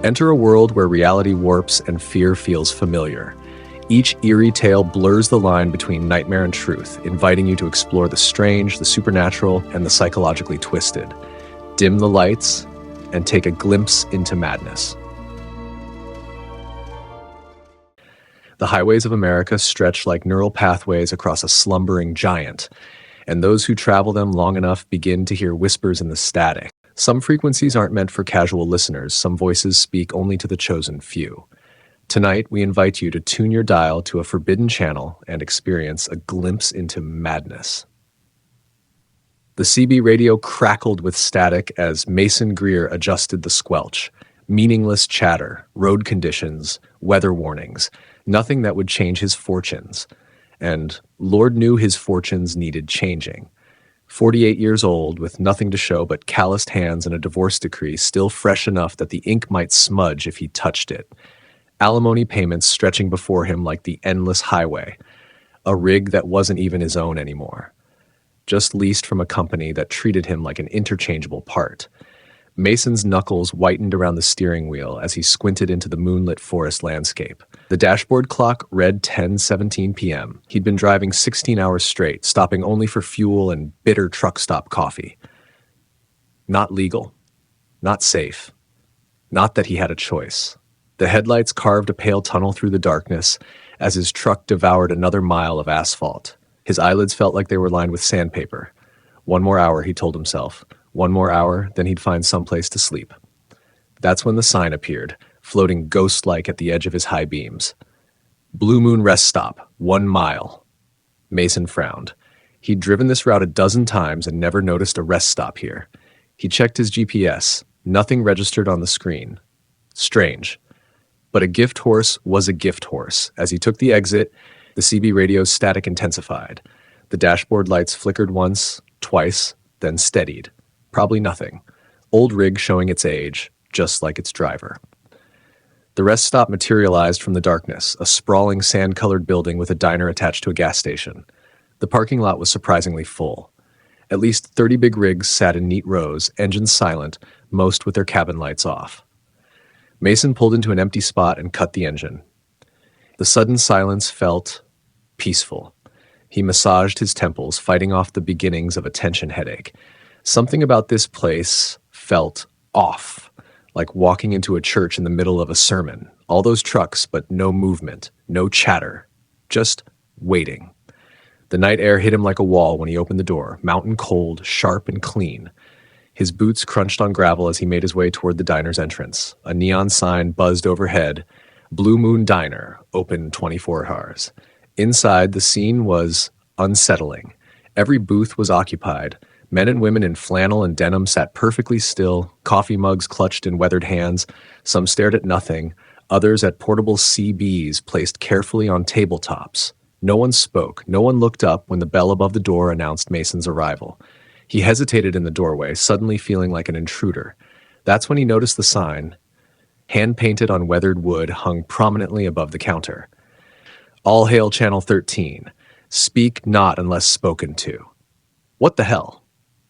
Enter a world where reality warps and fear feels familiar. Each eerie tale blurs the line between nightmare and truth, inviting you to explore the strange, the supernatural, and the psychologically twisted. Dim the lights and take a glimpse into madness. The highways of America stretch like neural pathways across a slumbering giant, and those who travel them long enough begin to hear whispers in the static. Some frequencies aren't meant for casual listeners. Some voices speak only to the chosen few. Tonight, we invite you to tune your dial to a forbidden channel and experience a glimpse into madness. The CB radio crackled with static as Mason Greer adjusted the squelch. Meaningless chatter, road conditions, weather warnings, nothing that would change his fortunes. And Lord knew his fortunes needed changing. 48 years old, with nothing to show but calloused hands and a divorce decree still fresh enough that the ink might smudge if he touched it. Alimony payments stretching before him like the endless highway. A rig that wasn't even his own anymore. Just leased from a company that treated him like an interchangeable part. Mason's knuckles whitened around the steering wheel as he squinted into the moonlit forest landscape. The dashboard clock read 10:17 p.m. He'd been driving 16 hours straight, stopping only for fuel and bitter truck stop coffee. Not legal. Not safe. Not that he had a choice. The headlights carved a pale tunnel through the darkness as his truck devoured another mile of asphalt. His eyelids felt like they were lined with sandpaper. 1 more hour, he told himself. 1 more hour, then he'd find someplace to sleep. That's when the sign appeared, floating ghost-like at the edge of his high beams. Blue Moon Rest Stop, 1 mile. Mason frowned. He'd driven this route a dozen times and never noticed a rest stop here. He checked his GPS. Nothing registered on the screen. Strange. But a gift horse was a gift horse. As he took the exit, the CB radio's static intensified. The dashboard lights flickered once, twice, then steadied. Probably nothing. Old rig showing its age, just like its driver. The rest stop materialized from the darkness, a sprawling sand-colored building with a diner attached to a gas station. The parking lot was surprisingly full. At least 30 big rigs sat in neat rows, engines silent, most with their cabin lights off. Mason pulled into an empty spot and cut the engine. The sudden silence felt peaceful. He massaged his temples, fighting off the beginnings of a tension headache. Something about this place felt off, like walking into a church in the middle of a sermon. All those trucks, but no movement, no chatter, just waiting. The night air hit him like a wall when he opened the door, mountain cold, sharp and clean. His boots crunched on gravel as he made his way toward the diner's entrance. A neon sign buzzed overhead. Blue Moon Diner, open 24 hours. Inside, the scene was unsettling. Every booth was occupied. Men and women in flannel and denim sat perfectly still, coffee mugs clutched in weathered hands. Some stared at nothing, others at portable CBs placed carefully on tabletops. No one spoke, no one looked up when the bell above the door announced Mason's arrival. He hesitated in the doorway, suddenly feeling like an intruder. That's when he noticed the sign, hand-painted on weathered wood, hung prominently above the counter. All hail Channel 13. Speak not unless spoken to. What the hell?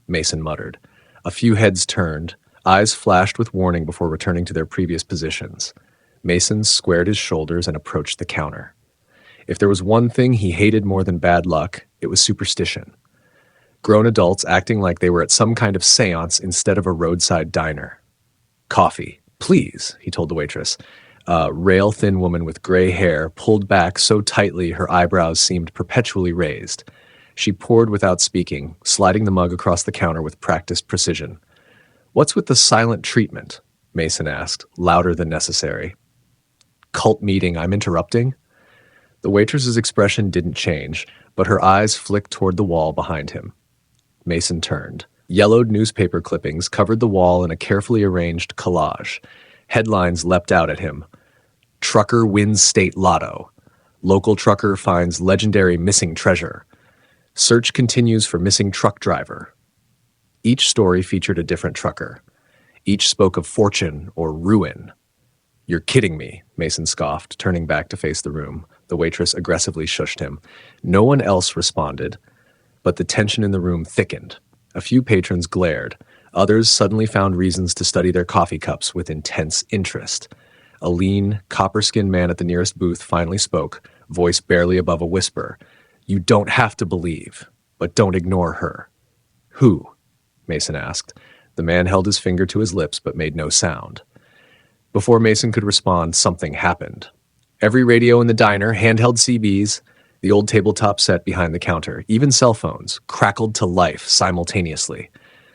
Mason muttered. A few heads turned, eyes flashed with warning before returning to their previous positions. Mason squared his shoulders and approached the counter. If there was one thing he hated more than bad luck, it was superstition. Grown adults acting like they were at some kind of seance instead of a roadside diner. Coffee, please, he told the waitress. A rail-thin woman with gray hair pulled back so tightly her eyebrows seemed perpetually raised. She poured without speaking, sliding the mug across the counter with practiced precision. What's with the silent treatment? Mason asked, louder than necessary. Cult meeting, I'm interrupting? The waitress's expression didn't change, but her eyes flicked toward the wall behind him. Mason turned. Yellowed newspaper clippings covered the wall in a carefully arranged collage. Headlines leapt out at him. Trucker wins state lotto. Local trucker finds legendary missing treasure. Search continues for missing truck driver. Each story featured a different trucker. Each spoke of fortune or ruin. You're kidding me, Mason scoffed, turning back to face the room. The waitress aggressively shushed him. No one else responded, but the tension in the room thickened. A few patrons glared. Others suddenly found reasons to study their coffee cups with intense interest. A lean, copper-skinned man at the nearest booth finally spoke, voice barely above a whisper. "You don't have to believe, but don't ignore her." "Who?" Mason asked. The man held his finger to his lips but made no sound. Before Mason could respond, something happened. Every radio in the diner, handheld CBs, the old tabletop set behind the counter, even cell phones, crackled to life simultaneously.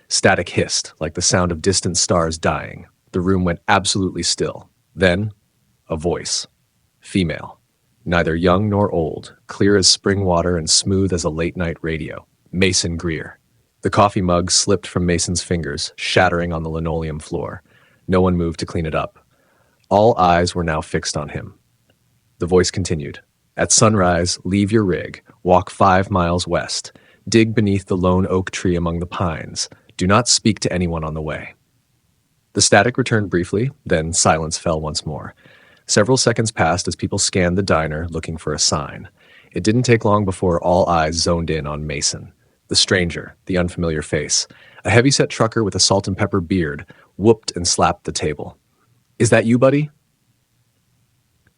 Static hissed, like the sound of distant stars dying. The room went absolutely still. Then, a voice. Female. Neither young nor old, clear as spring water and smooth as a late-night radio. Mason Greer. The coffee mug slipped from Mason's fingers, shattering on the linoleum floor. No one moved to clean it up. All eyes were now fixed on him. The voice continued. "At sunrise, leave your rig. Walk 5 miles west. Dig beneath the lone oak tree among the pines. Do not speak to anyone on the way." The static returned briefly, then silence fell once more. Several seconds passed as people scanned the diner, looking for a sign. It didn't take long before all eyes zoned in on Mason. The stranger, the unfamiliar face, a heavy-set trucker with a salt and pepper beard, whooped and slapped the table. "Is that you, buddy?"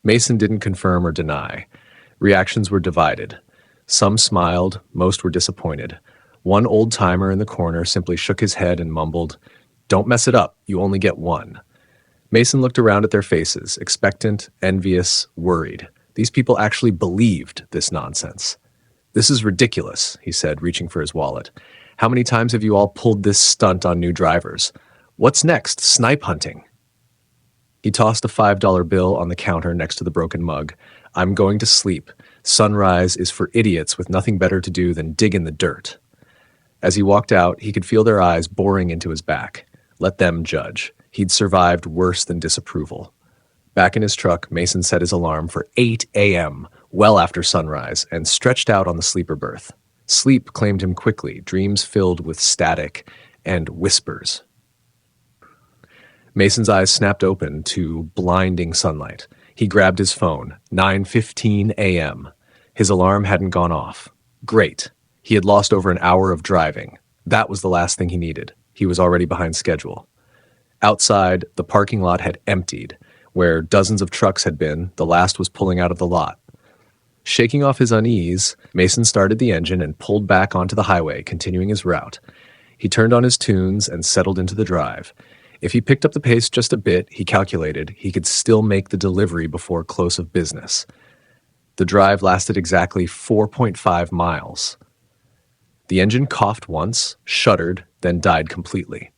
Mason didn't confirm or deny. Reactions were divided. Some smiled, most were disappointed. One old-timer in the corner simply shook his head and mumbled, "Don't mess it up, you only get one." Mason looked around at their faces, expectant, envious, worried. These people actually believed this nonsense. "This is ridiculous," he said, reaching for his wallet. "How many times have you all pulled this stunt on new drivers? What's next? Snipe hunting?" He tossed a $5 bill on the counter next to the broken mug. "I'm going to sleep. Sunrise is for idiots with nothing better to do than dig in the dirt." As he walked out, he could feel their eyes boring into his back. Let them judge. He'd survived worse than disapproval. Back in his truck, Mason set his alarm for 8 a.m., well after sunrise, and stretched out on the sleeper berth. Sleep claimed him quickly, dreams filled with static and whispers. Mason's eyes snapped open to blinding sunlight. He grabbed his phone. 9:15 a.m. His alarm hadn't gone off. Great. He had lost over an hour of driving. That was the last thing he needed. He was already behind schedule. Outside, the parking lot had emptied. Where dozens of trucks had been, the last was pulling out of the lot. Shaking off his unease, Mason started the engine and pulled back onto the highway, continuing his route. He turned on his tunes and settled into the drive. If he picked up the pace just a bit, he calculated, he could still make the delivery before close of business. The drive lasted exactly 4.5 miles. The engine coughed once, shuddered, then died completely.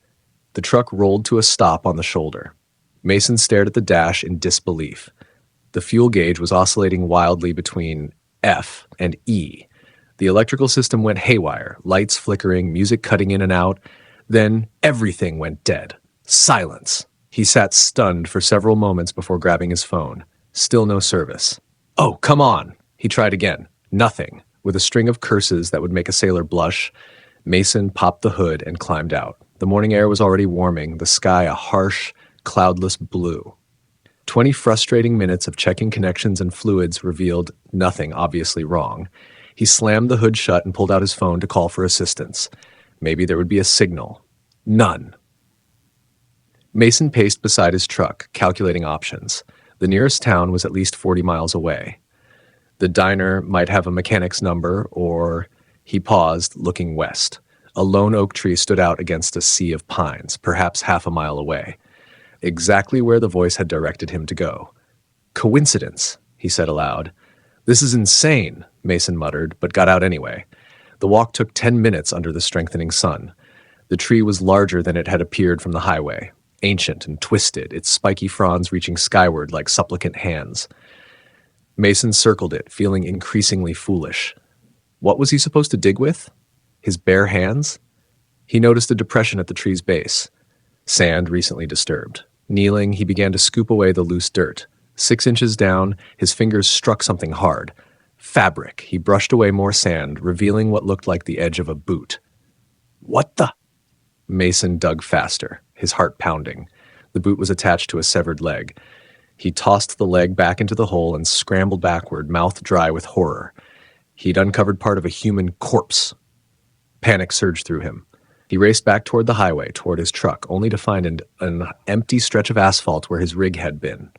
The truck rolled to a stop on the shoulder. Mason stared at the dash in disbelief. The fuel gauge was oscillating wildly between F and E. The electrical system went haywire, lights flickering, music cutting in and out. Then everything went dead. Silence. He sat stunned for several moments before grabbing his phone. Still no service. "Oh, come on!" He tried again. Nothing. With a string of curses that would make a sailor blush, Mason popped the hood and climbed out. The morning air was already warming, the sky a harsh, cloudless blue. 20 frustrating minutes of checking connections and fluids revealed nothing obviously wrong. He slammed the hood shut and pulled out his phone to call for assistance. Maybe there would be a signal. None. Mason paced beside his truck, calculating options. The nearest town was at least 40 miles away. The diner might have a mechanic's number, or... He paused, looking west. A lone oak tree stood out against a sea of pines, perhaps half a mile away. Exactly where the voice had directed him to go. "Coincidence," he said aloud. "This is insane," Mason muttered, but got out anyway. The walk took 10 minutes under the strengthening sun. The tree was larger than it had appeared from the highway, ancient and twisted, its spiky fronds reaching skyward like supplicant hands. Mason circled it, feeling increasingly foolish. What was he supposed to dig with? His bare hands? He noticed a depression at the tree's base. Sand recently disturbed. Kneeling, he began to scoop away the loose dirt. 6 inches down, his fingers struck something hard. Fabric. He brushed away more sand, revealing what looked like the edge of a boot. "What the?" Mason dug faster, his heart pounding. The boot was attached to a severed leg. He tossed the leg back into the hole and scrambled backward, mouth dry with horror. He'd uncovered part of a human corpse. Panic surged through him. He raced back toward the highway, toward his truck, only to find an empty stretch of asphalt where his rig had been.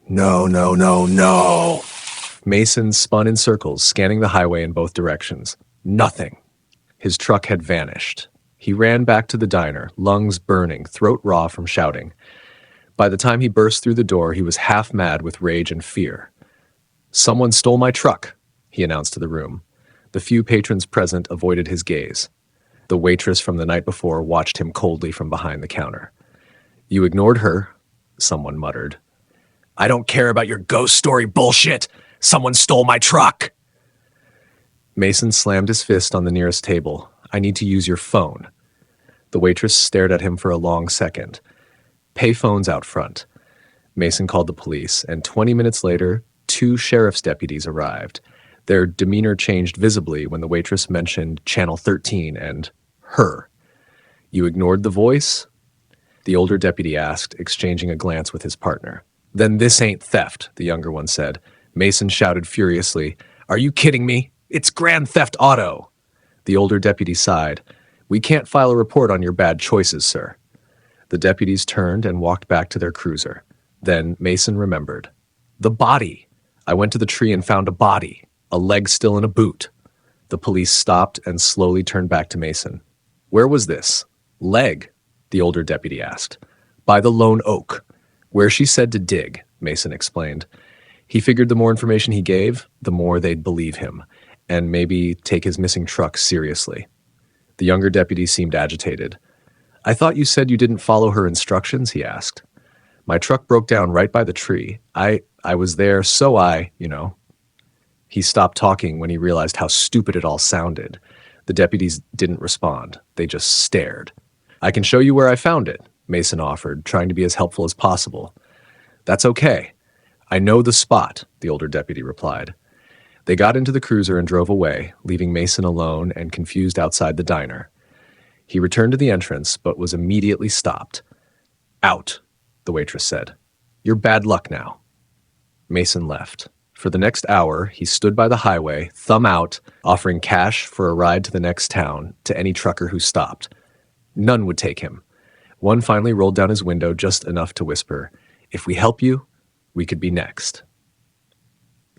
No, no, no, no! Mason spun in circles, scanning the highway in both directions. Nothing. His truck had vanished. He ran back to the diner, lungs burning, throat raw from shouting. By the time he burst through the door, he was half mad with rage and fear. "Someone stole my truck," he announced to the room. The few patrons present avoided his gaze. The waitress from the night before watched him coldly from behind the counter. "You ignored her," someone muttered. "I don't care about your ghost story bullshit! Someone stole my truck!" Mason slammed his fist on the nearest table. "I need to use your phone." The waitress stared at him for a long second. "Pay phones out front." Mason called the police, and 20 minutes later, 2 sheriff's deputies arrived. Their demeanor changed visibly when the waitress mentioned Channel 13 and her. "You ignored the voice?" the older deputy asked, exchanging a glance with his partner. "Then this ain't theft," the younger one said. Mason shouted furiously, "Are you kidding me? It's Grand Theft Auto!" The older deputy sighed. "We can't file a report on your bad choices, sir." The deputies turned and walked back to their cruiser. Then Mason remembered. The body! I went to the tree and found a body, a leg still in a boot. The police stopped and slowly turned back to Mason. "Where was this leg?" the older deputy asked. "By the lone oak, where she said to dig," Mason explained. He figured the more information he gave, the more they'd believe him, and maybe take his missing truck seriously. The younger deputy seemed agitated. "I thought you said you didn't follow her instructions?" he asked. "My truck broke down right by the tree. I was there, so He stopped talking when he realized how stupid it all sounded. The deputies didn't respond. They just stared. "I can show you where I found it," Mason offered, trying to be as helpful as possible. "That's okay. I know the spot," the older deputy replied. They got into the cruiser and drove away, leaving Mason alone and confused outside the diner. He returned to the entrance, but was immediately stopped. "Out," the waitress said. "You're bad luck now." Mason left. For the next hour, he stood by the highway, thumb out, offering cash for a ride to the next town to any trucker who stopped. None would take him. One finally rolled down his window just enough to whisper, "If we help you, we could be next."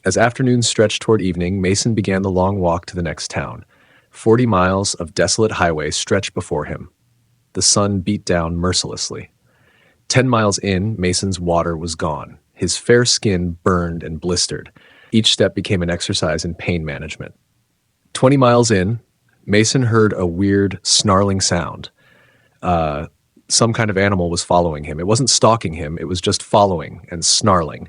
As afternoon stretched toward evening, Mason began the long walk to the next town. 40 miles of desolate highway stretched before him. The sun beat down mercilessly. 10 miles in, Mason's water was gone. His fair skin burned and blistered. Each step became an exercise in pain management. 20 miles in, Mason heard a weird, snarling sound. Some kind of animal was following him. It wasn't stalking him, it was just following and snarling.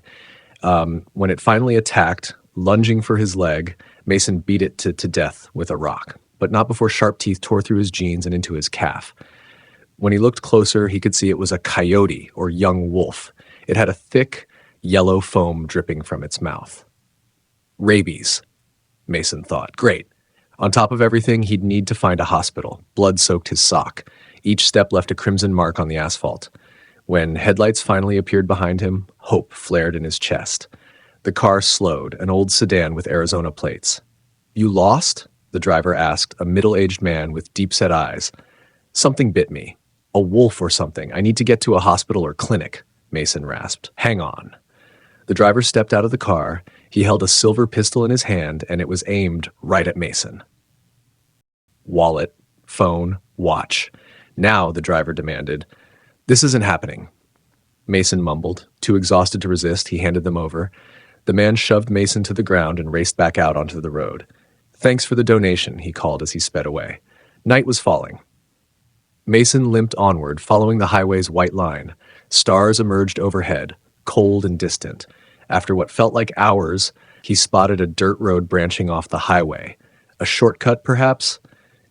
When it finally attacked, lunging for his leg, Mason beat it to death with a rock, but not before sharp teeth tore through his jeans and into his calf. When he looked closer, he could see it was a coyote or young wolf. It had a thick, yellow foam dripping from its mouth. Rabies, Mason thought. Great. On top of everything, he'd need to find a hospital. Blood soaked his sock. Each step left a crimson mark on the asphalt. When headlights finally appeared behind him, hope flared in his chest. The car slowed, an old sedan with Arizona plates. "You lost?" the driver asked, a middle-aged man with deep-set eyes. "Something bit me. A wolf or something. I need to get to a hospital or clinic," Mason rasped. "Hang on." The driver stepped out of the car. He held a silver pistol in his hand, and it was aimed right at Mason. Wallet, phone, watch. "Now," the driver demanded. "This isn't happening." Mason mumbled. Too exhausted to resist, he handed them over. The man shoved Mason to the ground and raced back out onto the road. "Thanks for the donation," he called as he sped away. Night was falling. Mason limped onward, following the highway's white line. Stars emerged overhead, cold and distant. After what felt like hours, he spotted a dirt road branching off the highway. A shortcut, perhaps?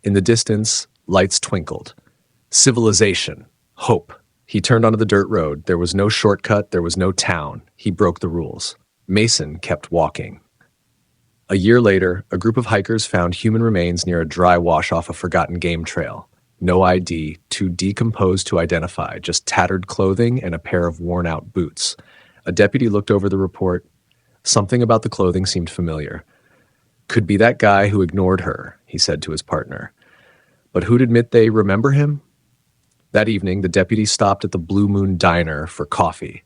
In the distance, lights twinkled. Civilization. Hope. He turned onto the dirt road. There was no shortcut, there was no town. He broke the rules. Mason kept walking. A year later, a group of hikers found human remains near a dry wash off a forgotten game trail. No ID, too decomposed to identify, just tattered clothing and a pair of worn-out boots. A deputy looked over the report. Something about the clothing seemed familiar. "Could be that guy who ignored her," he said to his partner. But who'd admit they remember him? That evening, the deputy stopped at the Blue Moon Diner for coffee.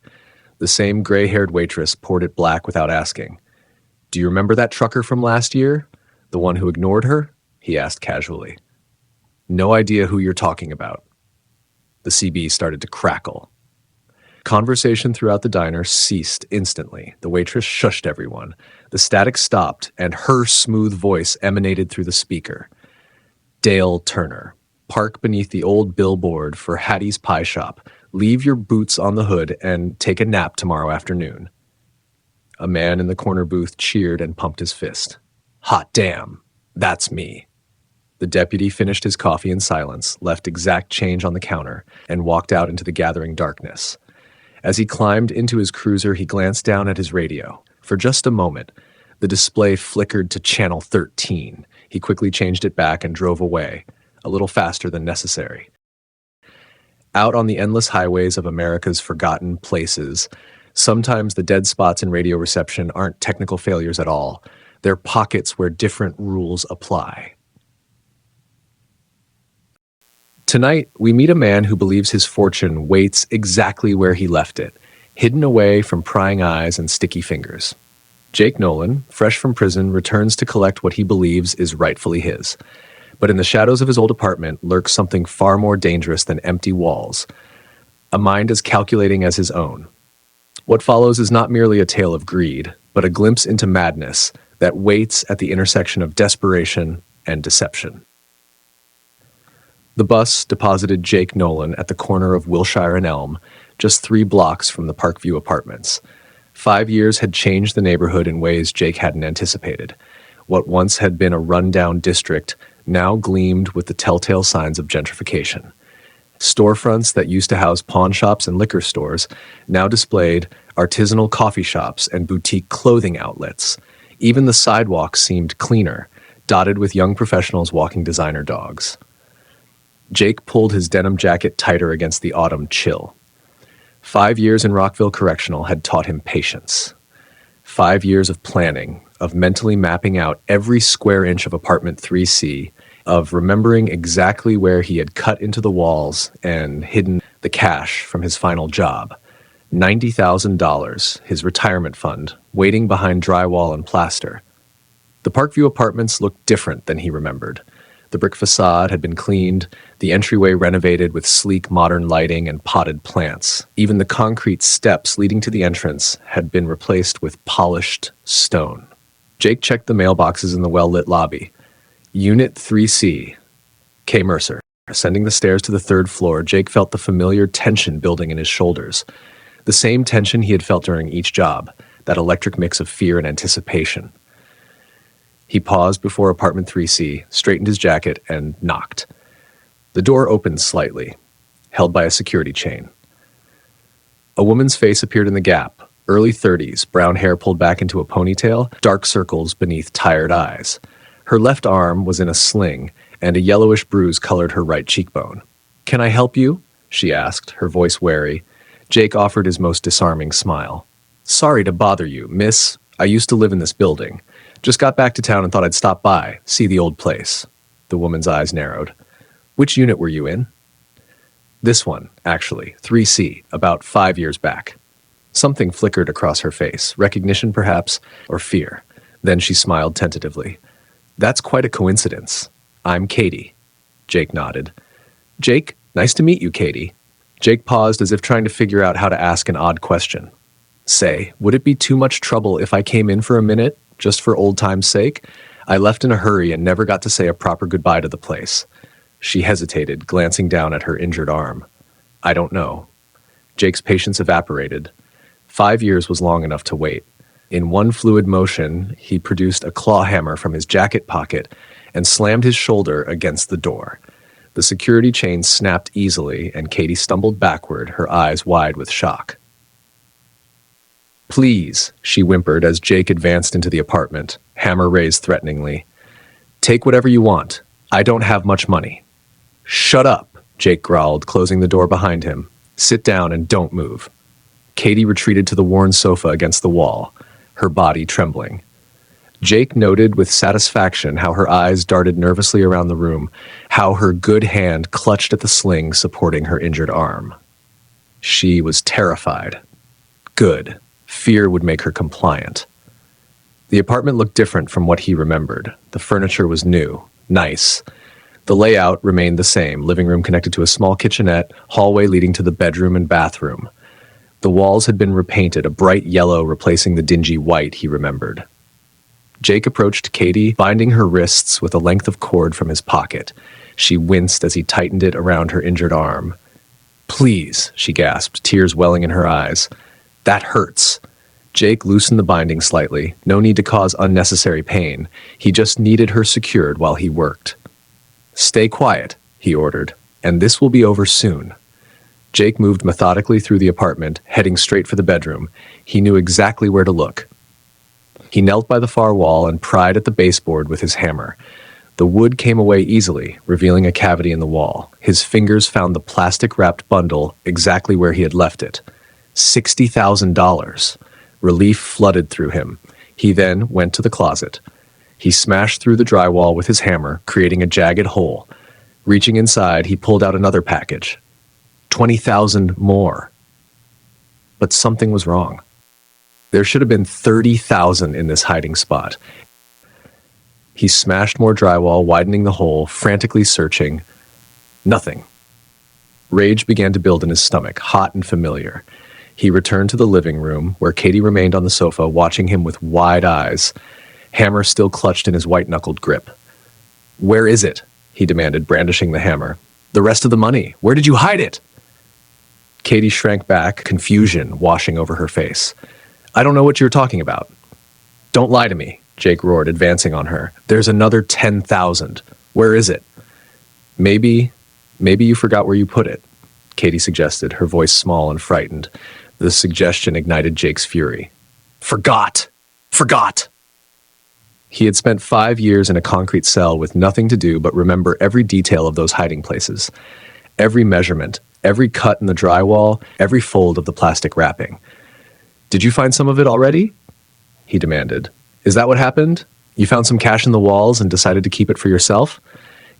The same gray-haired waitress poured it black without asking. "Do you remember that trucker from last year? The one who ignored her?" he asked casually. "No idea who you're talking about." The CB started to crackle. Conversation throughout the diner ceased instantly. The waitress shushed everyone. The static stopped, and her smooth voice emanated through the speaker. "Dale Turner. Park beneath the old billboard for Hattie's Pie Shop. Leave your boots on the hood and take a nap tomorrow afternoon." A man in the corner booth cheered and pumped his fist. "Hot damn, that's me." The deputy finished his coffee in silence, left exact change on the counter, and walked out into the gathering darkness. As he climbed into his cruiser, he glanced down at his radio. For just a moment, the display flickered to channel 13. He quickly changed it back and drove away, a little faster than necessary. Out on the endless highways of America's forgotten places, sometimes the dead spots in radio reception aren't technical failures at all. They're pockets where different rules apply. Tonight, we meet a man who believes his fortune waits exactly where he left it, hidden away from prying eyes and sticky fingers. Jake Nolan, fresh from prison, returns to collect what he believes is rightfully his. But in the shadows of his old apartment lurks something far more dangerous than empty walls, a mind as calculating as his own. What follows is not merely a tale of greed, but a glimpse into madness that waits at the intersection of desperation and deception. The bus deposited Jake Nolan at the corner of Wilshire and Elm, just 3 blocks from the Parkview apartments. 5 years had changed the neighborhood in ways Jake hadn't anticipated. What once had been a rundown district now gleamed with the telltale signs of gentrification. Storefronts that used to house pawn shops and liquor stores now displayed artisanal coffee shops and boutique clothing outlets. Even the sidewalks seemed cleaner, dotted with young professionals walking designer dogs. Jake pulled his denim jacket tighter against the autumn chill. 5 years in Rockville Correctional had taught him patience. 5 years of planning, of mentally mapping out every square inch of apartment 3C, of remembering exactly where he had cut into the walls and hidden the cash from his final job. $90,000, his retirement fund, waiting behind drywall and plaster. The Parkview apartments looked different than he remembered. The brick facade had been cleaned, the entryway renovated with sleek modern lighting and potted plants. Even the concrete steps leading to the entrance had been replaced with polished stone. Jake checked the mailboxes in the well-lit lobby. Unit 3C. K. Mercer. Ascending the stairs to the 3rd floor, Jake felt the familiar tension building in his shoulders. The same tension he had felt during each job, that electric mix of fear and anticipation. He paused before apartment 3C, straightened his jacket, and knocked. The door opened slightly, held by a security chain. A woman's face appeared in the gap, early 30s, brown hair pulled back into a ponytail, dark circles beneath tired eyes. Her left arm was in a sling, and a yellowish bruise colored her right cheekbone. "Can I help you?" she asked, her voice wary. Jake offered his most disarming smile. "Sorry to bother you, miss. I used to live in this building. Just got back to town and thought I'd stop by, see the old place." The woman's eyes narrowed. "Which unit were you in?" "This one, actually, 3C, about 5 years back." Something flickered across her face, recognition perhaps, or fear. Then she smiled tentatively. "That's quite a coincidence. I'm Katie." Jake nodded. "Jake, nice to meet you, Katie." Jake paused as if trying to figure out how to ask an odd question. "Say, would it be too much trouble if I came in for a minute, just for old time's sake? I left in a hurry and never got to say a proper goodbye to the place." She hesitated, glancing down at her injured arm. "I don't know." Jake's patience evaporated. 5 years was long enough to wait. In one fluid motion, he produced a claw hammer from his jacket pocket and slammed his shoulder against the door. The security chain snapped easily, and Katie stumbled backward, her eyes wide with shock. "Please," she whimpered as Jake advanced into the apartment, hammer raised threateningly. "Take whatever you want. I don't have much money." "Shut up," Jake growled, closing the door behind him. "Sit down and don't move." Katie retreated to the worn sofa against the wall, her body trembling. Jake noted with satisfaction how her eyes darted nervously around the room, how her good hand clutched at the sling supporting her injured arm. She was terrified. Good. Fear would make her compliant. The apartment looked different from what he remembered. The furniture was new, nice. The layout remained the same, living room connected to a small kitchenette, hallway leading to the bedroom and bathroom. The walls had been repainted, a bright yellow replacing the dingy white he remembered. Jake approached Katie, binding her wrists with a length of cord from his pocket. She winced as he tightened it around her injured arm. "Please," she gasped, tears welling in her eyes. "That hurts." Jake loosened the binding slightly. No need to cause unnecessary pain. He just needed her secured while he worked. "Stay quiet," he ordered, "and this will be over soon." Jake moved methodically through the apartment, heading straight for the bedroom. He knew exactly where to look. He knelt by the far wall and pried at the baseboard with his hammer. The wood came away easily, revealing a cavity in the wall. His fingers found the plastic-wrapped bundle exactly where he had left it. $60,000. Relief flooded through him. He then went to the closet. He smashed through the drywall with his hammer, creating a jagged hole. Reaching inside, he pulled out another package. 20,000 more. But something was wrong. There should have been 30,000 in this hiding spot. He smashed more drywall, widening the hole, frantically searching. Nothing. Rage began to build in his stomach, hot and familiar. He returned to the living room, where Katie remained on the sofa, watching him with wide eyes, hammer still clutched in his white-knuckled grip. "Where is it?" he demanded, brandishing the hammer. "The rest of the money. Where did you hide it?" Katie shrank back, confusion washing over her face. "I don't know what you're talking about." "Don't lie to me," Jake roared, advancing on her. "There's another 10,000. Where is it?" Maybe you forgot where you put it," Katie suggested, her voice small and frightened. The suggestion ignited Jake's fury. Forgot! He had spent 5 years in a concrete cell with nothing to do but remember every detail of those hiding places. Every measurement, every cut in the drywall, every fold of the plastic wrapping. "Did you find some of it already?" he demanded. "Is that what happened? You found some cash in the walls and decided to keep it for yourself?"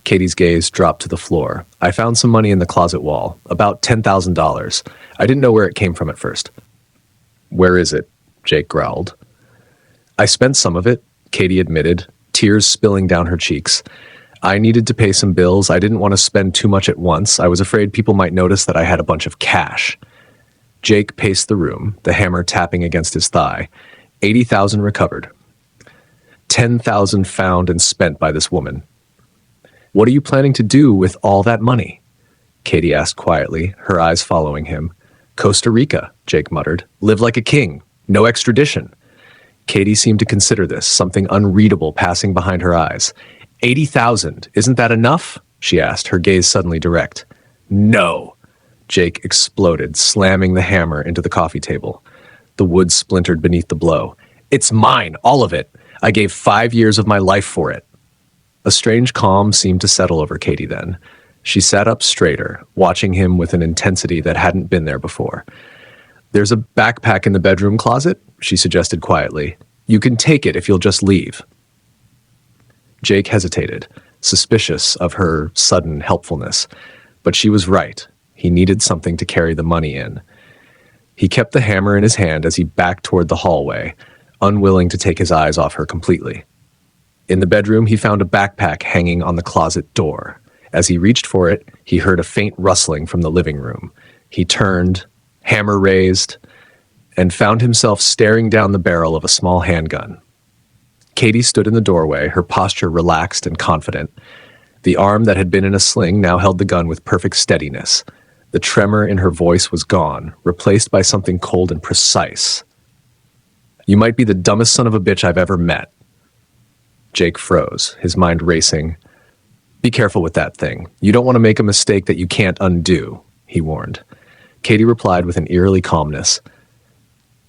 Katie's gaze dropped to the floor. "I found some money in the closet wall, about $10,000. I didn't know where it came from at first." "Where is it?" Jake growled. "I spent some of it," Katie admitted, tears spilling down her cheeks. "I needed to pay some bills. I didn't want to spend too much at once. I was afraid people might notice that I had a bunch of cash." Jake paced the room, the hammer tapping against his thigh. 80,000 recovered. 10,000 found and spent by this woman. "What are you planning to do with all that money?" Katie asked quietly, her eyes following him. "Costa Rica," Jake muttered. "Live like a king. No extradition." Katie seemed to consider this, something unreadable passing behind her eyes. 80,000, isn't that enough?" she asked, her gaze suddenly direct. "No!" Jake exploded, slamming the hammer into the coffee table. The wood splintered beneath the blow. "It's mine, all of it. I gave 5 years of my life for it." A strange calm seemed to settle over Katie then. She sat up straighter, watching him with an intensity that hadn't been there before. "There's a backpack in the bedroom closet," she suggested quietly. "You can take it if you'll just leave." Jake hesitated, suspicious of her sudden helpfulness. But she was right. He needed something to carry the money in. He kept the hammer in his hand as he backed toward the hallway, unwilling to take his eyes off her completely. In the bedroom, he found a backpack hanging on the closet door. As he reached for it, he heard a faint rustling from the living room. He turned, hammer raised, and found himself staring down the barrel of a small handgun. Katie stood in the doorway, her posture relaxed and confident. The arm that had been in a sling now held the gun with perfect steadiness. The tremor in her voice was gone, replaced by something cold and precise. "You might be the dumbest son of a bitch I've ever met." Jake froze, his mind racing. "Be careful with that thing. You don't want to make a mistake that you can't undo," he warned. Katie replied with an eerily calmness.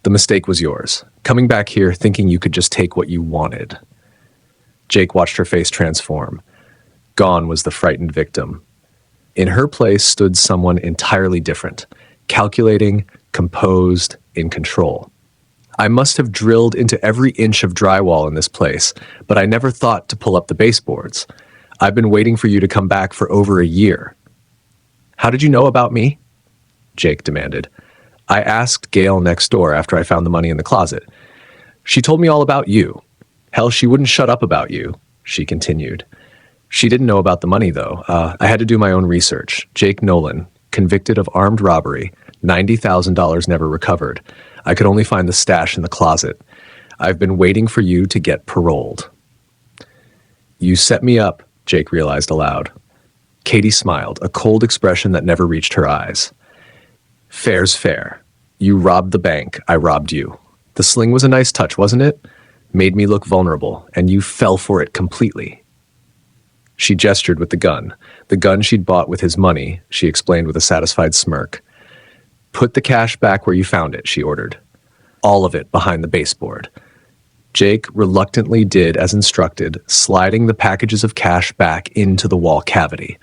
"The mistake was yours. Coming back here thinking you could just take what you wanted." Jake watched her face transform. Gone was the frightened victim. In her place stood someone entirely different, calculating, composed, in control. I must have drilled into every inch of drywall in this place, but I never thought to pull up the baseboards. I've been waiting for you to come back for over a year." "How did you know about me?" Jake demanded. "I asked Gail next door after I found the money in the closet. She told me all about you. Hell, she wouldn't shut up about you," she continued. "She didn't know about the money, though. I had to do my own research. Jake Nolan, convicted of armed robbery, $90,000 never recovered. I could only find the stash in the closet. I've been waiting for you to get paroled." "You set me up," Jake realized aloud. Katie smiled, a cold expression that never reached her eyes. "Fair's fair. You robbed the bank, I robbed you. The sling was a nice touch, wasn't it? Made me look vulnerable, and you fell for it completely." She gestured with the gun she'd bought with his money, she explained with a satisfied smirk. "Put the cash back where you found it," she ordered. "All of it behind the baseboard." Jake reluctantly did as instructed, sliding the packages of cash back into the wall cavity.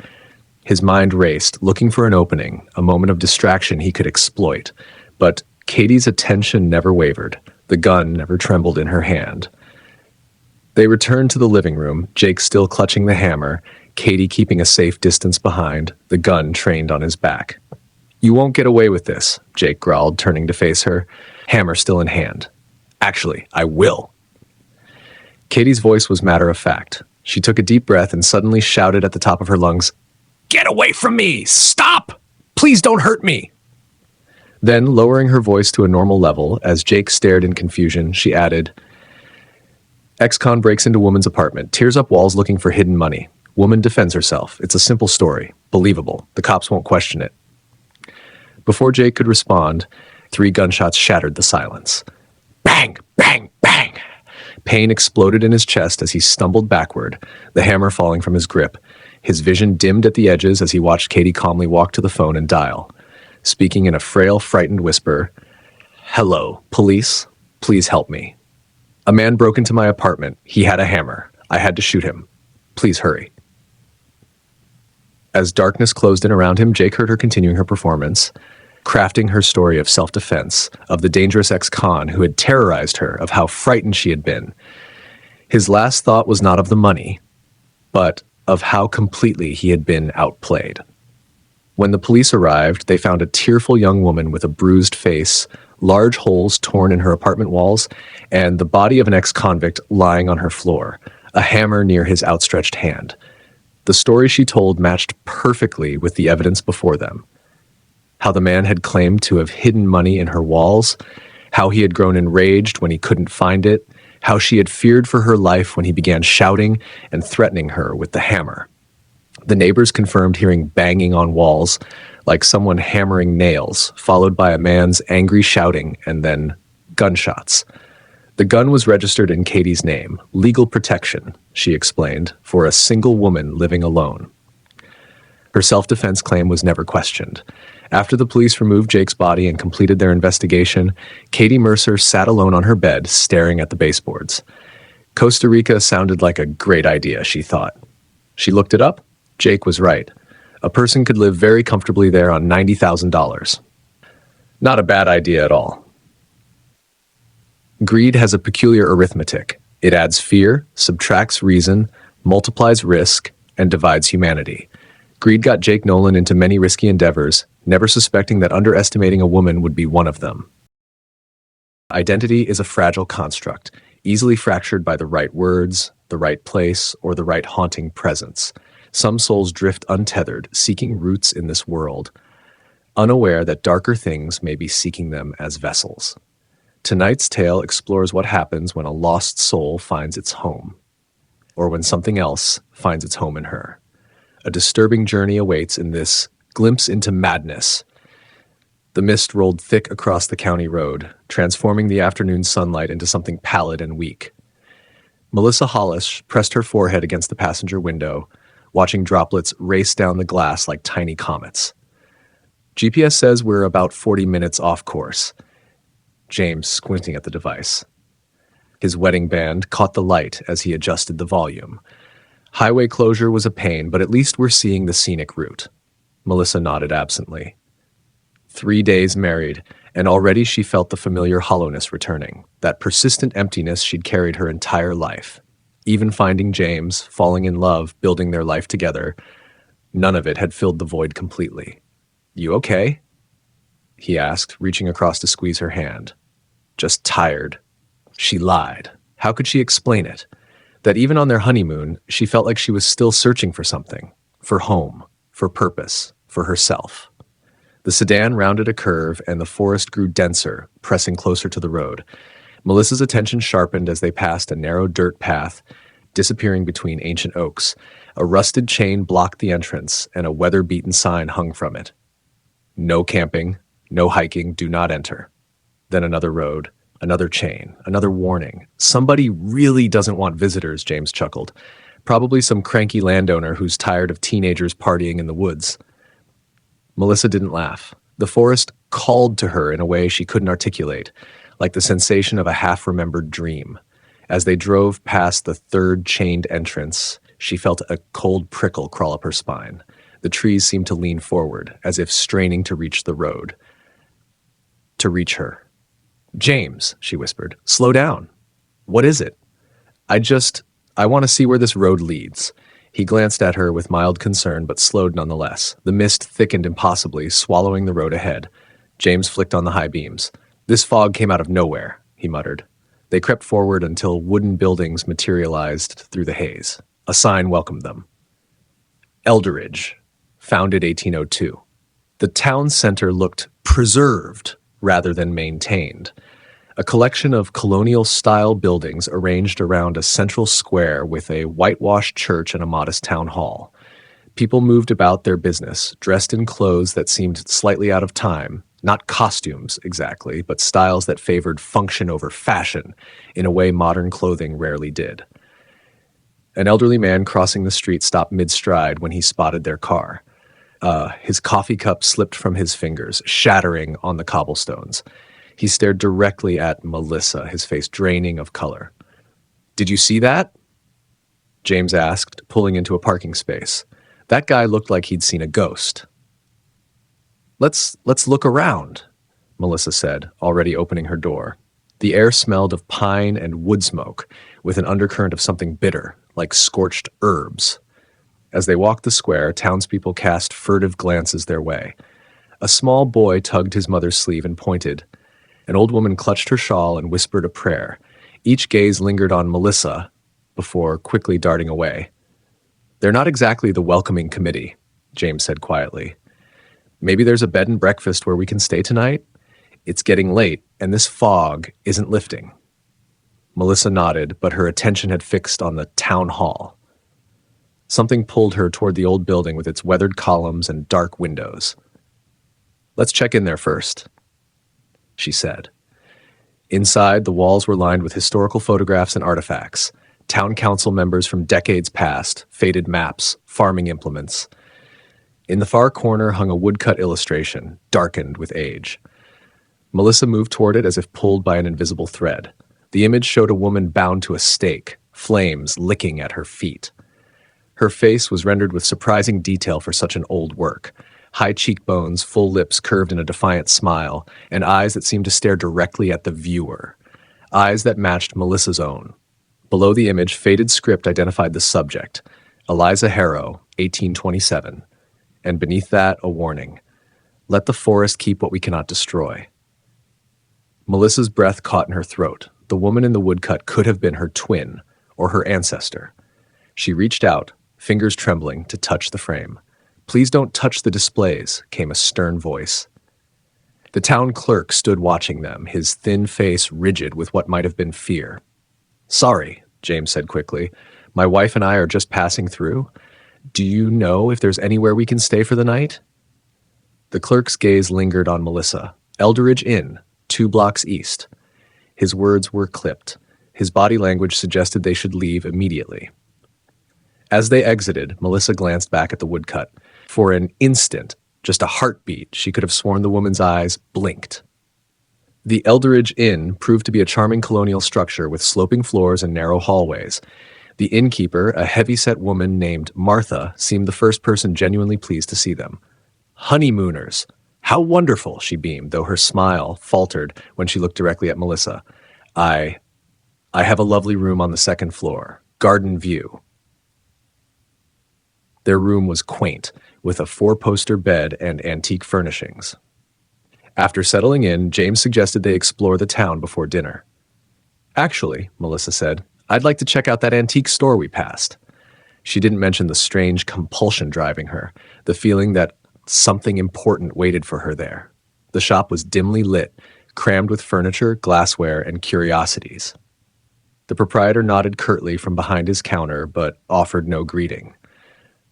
His mind raced, looking for an opening, a moment of distraction he could exploit. But Katie's attention never wavered. The gun never trembled in her hand. They returned to the living room, Jake still clutching the hammer, Katie keeping a safe distance behind, the gun trained on his back. "You won't get away with this," Jake growled, turning to face her, hammer still in hand. "Actually, I will." Katie's voice was matter-of-fact. She took a deep breath and suddenly shouted at the top of her lungs, "Get away from me! Stop! Please don't hurt me!" Then, lowering her voice to a normal level, as Jake stared in confusion, she added, "Ex-con breaks into woman's apartment, tears up walls looking for hidden money. Woman defends herself. It's a simple story. Believable. The cops won't question it." Before Jake could respond, 3 gunshots shattered the silence. Bang! Bang! Bang! Pain exploded in his chest as he stumbled backward, the hammer falling from his grip. His vision dimmed at the edges as he watched Katie calmly walk to the phone and dial, speaking in a frail, frightened whisper, "Hello, police? Please help me. A man broke into my apartment. He had a hammer. I had to shoot him. Please hurry." As darkness closed in around him, Jake heard her continuing her performance, crafting her story of self-defense, of the dangerous ex-con who had terrorized her, of how frightened she had been. His last thought was not of the money, but of how completely he had been outplayed. When the police arrived, they found a tearful young woman with a bruised face, large holes torn in her apartment walls, and the body of an ex-convict lying on her floor, a hammer near his outstretched hand. The story she told matched perfectly with the evidence before them. How the man had claimed to have hidden money in her walls, how he had grown enraged when he couldn't find it, how she had feared for her life when he began shouting and threatening her with the hammer. The neighbors confirmed hearing banging on walls, like someone hammering nails, followed by a man's angry shouting and then gunshots. The gun was registered in Katie's name, legal protection, she explained, for a single woman living alone. Her self-defense claim was never questioned. After the police removed Jake's body and completed their investigation, Katie Mercer sat alone on her bed, staring at the baseboards. Costa Rica sounded like a great idea, she thought. She looked it up. Jake was right. A person could live very comfortably there on $90,000. Not a bad idea at all. Greed has a peculiar arithmetic. It adds fear, subtracts reason, multiplies risk, and divides humanity. Greed got Jake Nolan into many risky endeavors, never suspecting that underestimating a woman would be one of them. Identity is a fragile construct, easily fractured by the right words, the right place, or the right haunting presence. Some souls drift untethered, seeking roots in this world, unaware that darker things may be seeking them as vessels. Tonight's tale explores what happens when a lost soul finds its home, or when something else finds its home in her. A disturbing journey awaits in this glimpse into madness. The mist rolled thick across the county road, transforming the afternoon sunlight into something pallid and weak. Melissa Hollis pressed her forehead against the passenger window, watching droplets race down the glass like tiny comets. GPS says we're about 40 minutes off course. James squinting at the device. His wedding band caught the light as he adjusted the volume. Highway closure was a pain, but at least we're seeing the scenic route. Melissa nodded absently. 3 days married, And already she felt the familiar hollowness returning, that persistent emptiness she'd carried her entire life. Even finding James, falling in love, building their life together, none of it had filled the void completely. "You okay?" he asked, reaching across to squeeze her hand. "Just tired." She lied. How could she explain it? That even on their honeymoon, she felt like she was still searching for something. For home, for purpose, for herself. The sedan rounded a curve and the forest grew denser, pressing closer to the road. Melissa's attention sharpened as they passed a narrow dirt path, disappearing between ancient oaks. A rusted chain blocked the entrance, and a weather-beaten sign hung from it. "No camping, no hiking, do not enter." Then another road, another chain, another warning. Somebody really doesn't want visitors, James chuckled. Probably some cranky landowner who's tired of teenagers partying in the woods. Melissa didn't laugh. The forest called to her in a way she couldn't articulate, like the sensation of a half-remembered dream. As they drove past the third chained entrance, she felt a cold prickle crawl up her spine. The trees seemed to lean forward, as if straining to reach the road. To reach her. "James," she whispered, "slow down." "What is it?" I want to see where this road leads." He glanced at her with mild concern, but slowed nonetheless. The mist thickened impossibly, swallowing the road ahead. James flicked on the high beams. "This fog came out of nowhere," he muttered. They crept forward until wooden buildings materialized through the haze. A sign welcomed them. Eldridge, founded 1802. The town center looked preserved rather than maintained. A collection of colonial-style buildings arranged around a central square with a whitewashed church and a modest town hall. People moved about their business, dressed in clothes that seemed slightly out of time, not costumes exactly, but styles that favored function over fashion in a way modern clothing rarely did. An elderly man crossing the street stopped mid-stride when he spotted their car. His coffee cup slipped from his fingers, shattering on the cobblestones. He stared directly at Melissa, his face draining of color. "Did you see that?" James asked, pulling into a parking space. That guy looked like he'd seen a ghost. Let's look around," Melissa said, already opening her door. The air smelled of pine and wood smoke, with an undercurrent of something bitter, like scorched herbs. As they walked the square, townspeople cast furtive glances their way. A small boy tugged his mother's sleeve and pointed. An old woman clutched her shawl and whispered a prayer. Each gaze lingered on Melissa before quickly darting away. "They're not exactly the welcoming committee," James said quietly. "Maybe there's a bed and breakfast where we can stay tonight? It's getting late, and this fog isn't lifting." Melissa nodded, but her attention had fixed on the town hall. Something pulled her toward the old building with its weathered columns and dark windows. "Let's check in there first," she said. Inside, the walls were lined with historical photographs and artifacts, town council members from decades past, faded maps, farming implements. In the far corner hung a woodcut illustration, darkened with age. Melissa moved toward it as if pulled by an invisible thread. The image showed a woman bound to a stake, flames licking at her feet. Her face was rendered with surprising detail for such an old work. High cheekbones, full lips curved in a defiant smile, and eyes that seemed to stare directly at the viewer. Eyes that matched Melissa's own. Below the image, faded script identified the subject, Eliza Harrow, 1827. And beneath that, a warning. "Let the forest keep what we cannot destroy." Melissa's breath caught in her throat. The woman in the woodcut could have been her twin, or her ancestor. She reached out, fingers trembling, to touch the frame. "Please don't touch the displays," came a stern voice. The town clerk stood watching them, his thin face rigid with what might have been fear. "Sorry," James said quickly. "My wife and I are just passing through. Do you know if there's anywhere we can stay for the night?" The clerk's gaze lingered on Melissa. "Eldridge Inn, 2 blocks east." His words were clipped. His body language suggested they should leave immediately. As they exited, Melissa glanced back at the woodcut. For an instant, just a heartbeat, she could have sworn the woman's eyes blinked. The Eldridge Inn proved to be a charming colonial structure with sloping floors and narrow hallways. The innkeeper, a heavy-set woman named Martha, seemed the first person genuinely pleased to see them. "Honeymooners," How wonderful, she beamed, though her smile faltered when she looked directly at Melissa. I have a lovely room on the second floor. Garden view. Their room was quaint, with a four-poster bed and antique furnishings. After settling in, James suggested they explore the town before dinner. Actually, Melissa said, I'd like to check out that antique store we passed. She didn't mention the strange compulsion driving her, the feeling that something important waited for her there. The shop was dimly lit, crammed with furniture, glassware, and curiosities. The proprietor nodded curtly from behind his counter, but offered no greeting.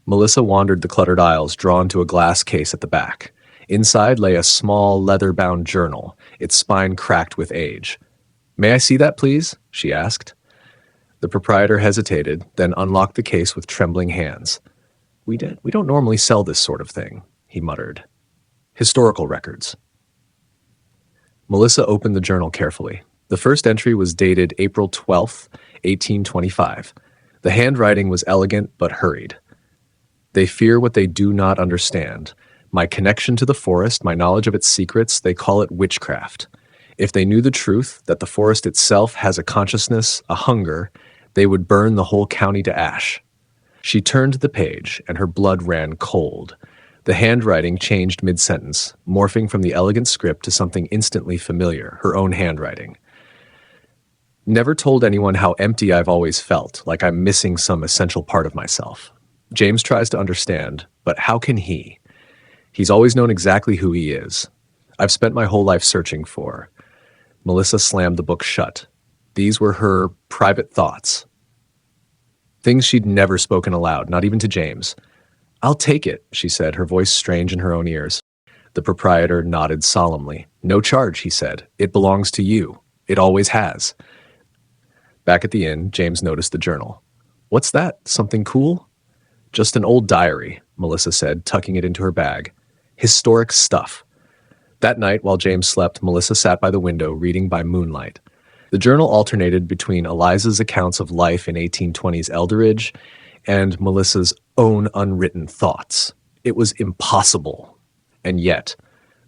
Melissa wandered the cluttered aisles, drawn to a glass case at the back. Inside lay a small, leather-bound journal, its spine cracked with age. May I see that, please? She asked. The proprietor hesitated, then unlocked the case with trembling hands. We don't normally sell this sort of thing, he muttered. Historical records. Melissa opened the journal carefully. The first entry was dated April 12th, 1825. The handwriting was elegant but hurried. They fear what they do not understand. My connection to the forest, my knowledge of its secrets, they call it witchcraft. If they knew the truth, that the forest itself has a consciousness, a hunger, they would burn the whole county to ash. She turned the page, and her blood ran cold. The handwriting changed mid-sentence, morphing from the elegant script to something instantly familiar, her own handwriting. Never told anyone how empty I've always felt, like I'm missing some essential part of myself. James tries to understand, but how can he? He's always known exactly who he is. I've spent my whole life searching for. Melissa slammed the book shut. These were her private thoughts. Things she'd never spoken aloud, not even to James. I'll take it, she said, her voice strange in her own ears. The proprietor nodded solemnly. No charge, he said. It belongs to you. It always has. Back at the inn, James noticed the journal. What's that? Something cool? Just an old diary, Melissa said, tucking it into her bag. Historic stuff. That night, while James slept, Melissa sat by the window, reading by moonlight. The journal alternated between Eliza's accounts of life in 1820s Eldridge and Melissa's own unwritten thoughts. It was impossible. And yet,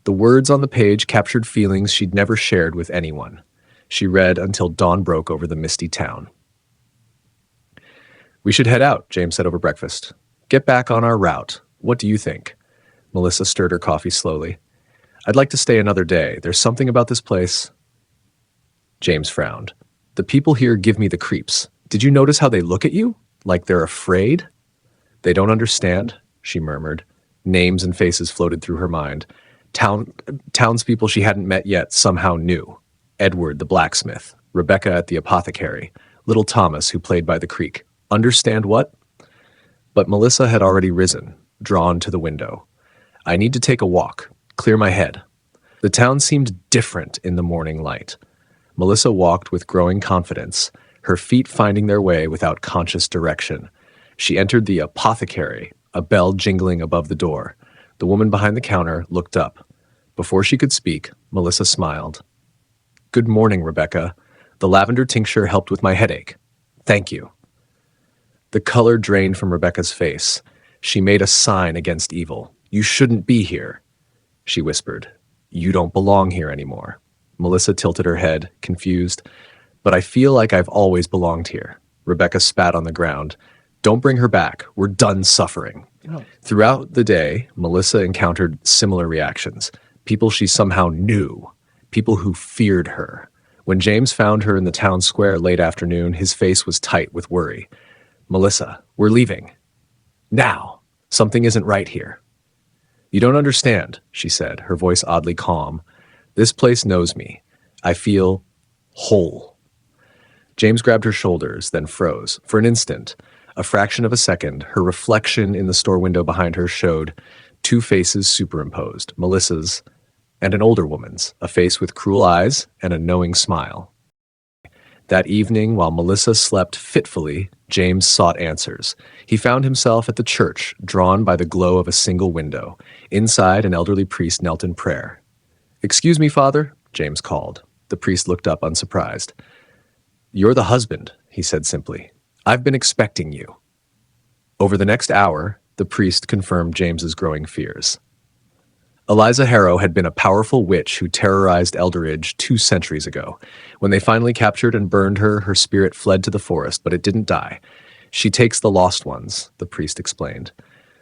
the words on the page captured feelings she'd never shared with anyone. She read until dawn broke over the misty town. We should head out, James said over breakfast. Get back on our route. What do you think? Melissa stirred her coffee slowly. I'd like to stay another day. There's something about this place. James frowned. The people here give me the creeps. Did you notice how they look at you? Like they're afraid? They don't understand, she murmured. Names and faces floated through her mind. Townspeople she hadn't met yet somehow knew. Edward, the blacksmith. Rebecca at the apothecary. Little Thomas, who played by the creek. Understand what? But Melissa had already risen, drawn to the window. I need to take a walk, clear my head. The town seemed different in the morning light. Melissa walked with growing confidence, her feet finding their way without conscious direction. She entered the apothecary, a bell jingling above the door. The woman behind the counter looked up. Before she could speak, Melissa smiled. Good morning, Rebecca. The lavender tincture helped with my headache. Thank you. The color drained from Rebecca's face. She made a sign against evil. You shouldn't be here, she whispered. You don't belong here anymore. Melissa tilted her head, confused. But I feel like I've always belonged here. Rebecca spat on the ground. Don't bring her back. We're done suffering. Oh. Throughout the day, Melissa encountered similar reactions. People she somehow knew. People who feared her. When James found her in the town square late afternoon, his face was tight with worry. Melissa, we're leaving. Now. Something isn't right here. You don't understand, she said, her voice oddly calm. This place knows me. I feel whole. James grabbed her shoulders, then froze. For an instant, a fraction of a second, her reflection in the store window behind her showed two faces superimposed, Melissa's and an older woman's, a face with cruel eyes and a knowing smile. That evening, while Melissa slept fitfully, James sought answers. He found himself at the church, drawn by the glow of a single window. Inside, an elderly priest knelt in prayer. Excuse me, Father, James called. The priest looked up unsurprised. You're the husband, he said simply. I've been expecting you. Over the next hour, the priest confirmed James's growing fears. Eliza Harrow had been a powerful witch who terrorized Eldridge 2 centuries ago. When they finally captured and burned her, her spirit fled to the forest, but it didn't die. She takes the lost ones, the priest explained.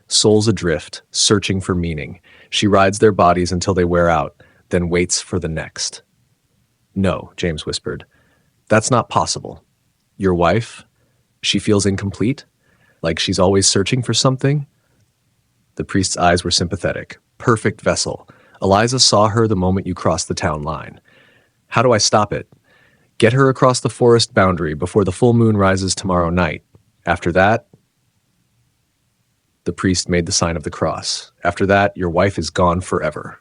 Souls adrift, searching for meaning. She rides their bodies until they wear out, then waits for the next. No, James whispered. That's not possible. Your wife? She feels incomplete? Like she's always searching for something? The priest's eyes were sympathetic. Perfect vessel. Eliza saw her the moment you crossed the town line. How do I stop it? Get her across the forest boundary before the full moon rises tomorrow night. After that... The priest made the sign of the cross. After that, your wife is gone forever.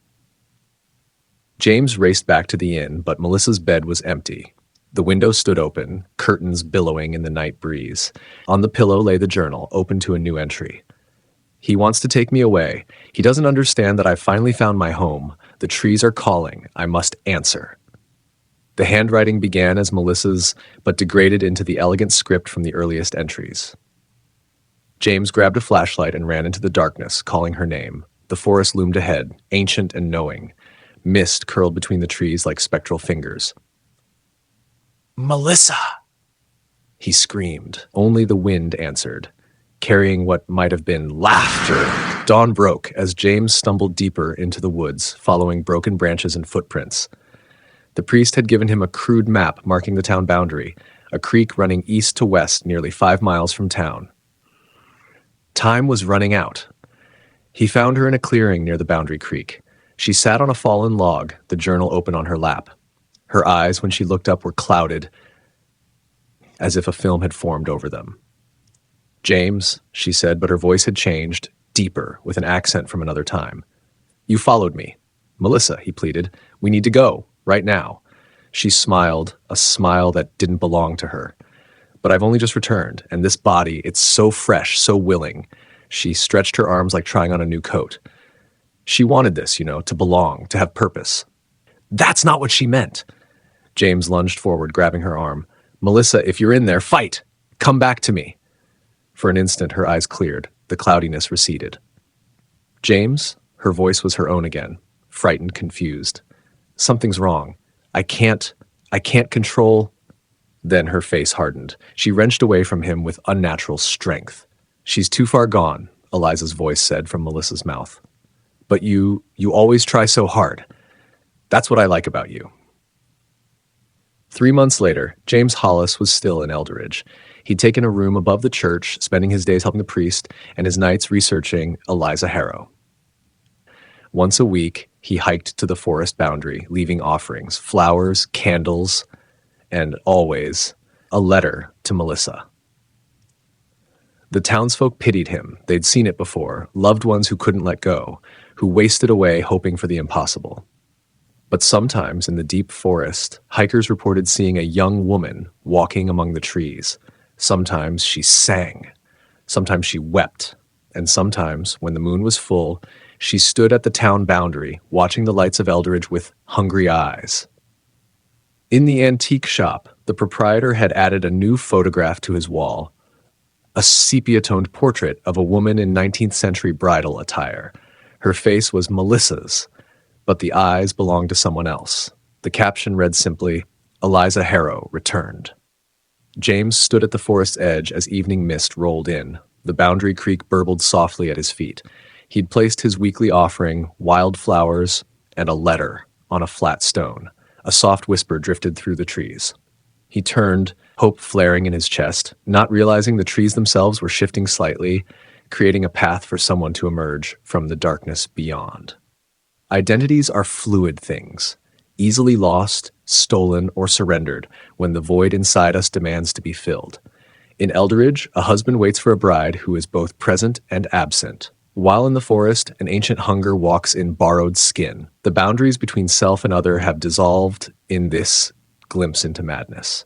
James raced back to the inn, but Melissa's bed was empty. The window stood open, curtains billowing in the night breeze. On the pillow lay the journal, open to a new entry. He wants to take me away. He doesn't understand that I've finally found my home. The trees are calling. I must answer. The handwriting began as Melissa's, but degraded into the elegant script from the earliest entries. James grabbed a flashlight and ran into the darkness, calling her name. The forest loomed ahead, ancient and knowing. Mist curled between the trees like spectral fingers. Melissa! He screamed. Only the wind answered, carrying what might have been laughter. Dawn broke as James stumbled deeper into the woods, following broken branches and footprints. The priest had given him a crude map marking the town boundary, a creek running east to west nearly 5 miles from town. Time was running out. He found her in a clearing near the boundary creek. She sat on a fallen log, the journal open on her lap. Her eyes, when she looked up, were clouded, as if a film had formed over them. James, she said, but her voice had changed, deeper, with an accent from another time. You followed me. Melissa, he pleaded, we need to go, right now. She smiled, a smile that didn't belong to her. But I've only just returned, and this body, it's so fresh, so willing. She stretched her arms like trying on a new coat. She wanted this, to belong, to have purpose. That's not what she meant. James lunged forward, grabbing her arm. Melissa, if you're in there, fight! Come back to me. For an instant, her eyes cleared. The cloudiness receded. James? Her voice was her own again, frightened, confused. Something's wrong. I can't control... Then her face hardened. She wrenched away from him with unnatural strength. She's too far gone, Eliza's voice said from Melissa's mouth. But you always try so hard. That's what I like about you. 3 months later, James Hollis was still in Eldridge. He'd taken a room above the church, spending his days helping the priest and his nights researching Eliza Harrow. Once a week, he hiked to the forest boundary, leaving offerings, flowers, candles, and always a letter to Melissa. The townsfolk pitied him. They'd seen it before, loved ones who couldn't let go, who wasted away hoping for the impossible. But sometimes in the deep forest, hikers reported seeing a young woman walking among the trees. Sometimes she sang, sometimes she wept, and sometimes, when the moon was full, she stood at the town boundary, watching the lights of Eldridge with hungry eyes. In the antique shop, the proprietor had added a new photograph to his wall, a sepia-toned portrait of a woman in 19th century bridal attire. Her face was Melissa's, but the eyes belonged to someone else. The caption read simply, Eliza Harrow returned. James stood at the forest's edge as evening mist rolled in. The boundary creek burbled softly at his feet. He'd placed his weekly offering, wildflowers, and a letter on a flat stone. A soft whisper drifted through the trees. He turned, hope flaring in his chest, not realizing the trees themselves were shifting slightly, creating a path for someone to emerge from the darkness beyond. Identities are fluid things, easily lost, stolen, or surrendered when the void inside us demands to be filled. In Eldridge, a husband waits for a bride who is both present and absent. While in the forest, an ancient hunger walks in borrowed skin. The boundaries between self and other have dissolved in this glimpse into madness.